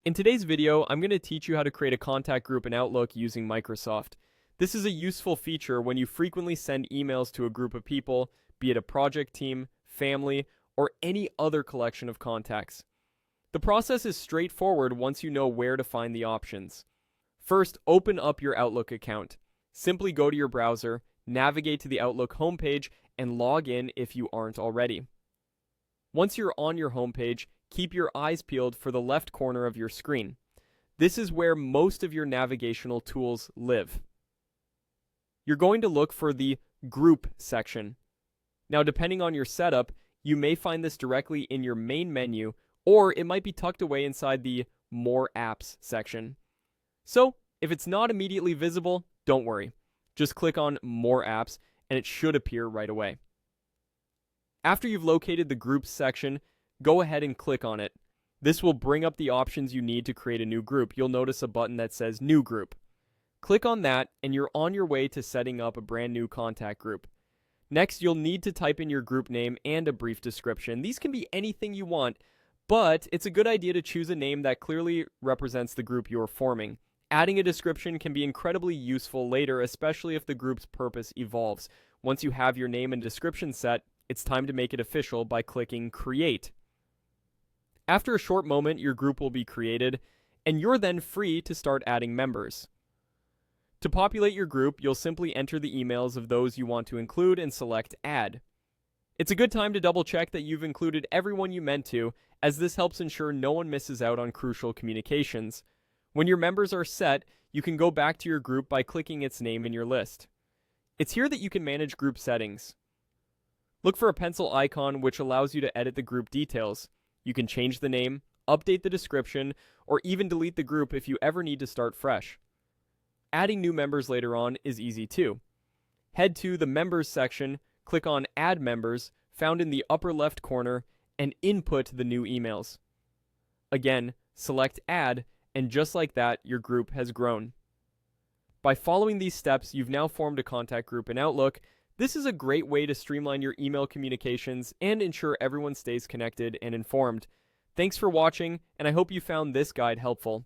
In today's video, I'm going to teach you how to create a contact group in Outlook using Microsoft. This is a useful feature when you frequently send emails to a group of people, be it a project team, family, or any other collection of contacts. The process is straightforward once you know where to find the options. First, open up your Outlook account. Simply go to your browser, navigate to the Outlook homepage, and log in if you aren't already. Once you're on your homepage, keep your eyes peeled for the left corner of your screen. This is where most of your navigational tools live. You're going to look for the Group section. Now, depending on your setup, you may find this directly in your main menu, or it might be tucked away inside the More Apps section. So, if it's not immediately visible, don't worry. Just click on More Apps, and it should appear right away. After you've located the Groups section, go ahead and click on it. This will bring up the options you need to create a new group. You'll notice a button that says New Group. Click on that, and you're on your way to setting up a brand new contact group. Next, you'll need to type in your group name and a brief description. These can be anything you want, but it's a good idea to choose a name that clearly represents the group you're forming. Adding a description can be incredibly useful later, especially if the group's purpose evolves. Once you have your name and description set, it's time to make it official by clicking Create. After a short moment, your group will be created, and you're then free to start adding members. To populate your group, you'll simply enter the emails of those you want to include and select Add. It's a good time to double check that you've included everyone you meant to, as this helps ensure no one misses out on crucial communications. When your members are set, you can go back to your group by clicking its name in your list. It's here that you can manage group settings. Look for a pencil icon which allows you to edit the group details. You can change the name, update the description, or even delete the group if you ever need to start fresh. Adding new members later on is easy too. Head to the Members section, click on Add Members, found in the upper left corner, and input the new emails. Again, select Add, and just like that, your group has grown. By following these steps, you've now formed a contact group in Outlook. This is a great way to streamline your email communications and ensure everyone stays connected and informed. Thanks for watching, and I hope you found this guide helpful.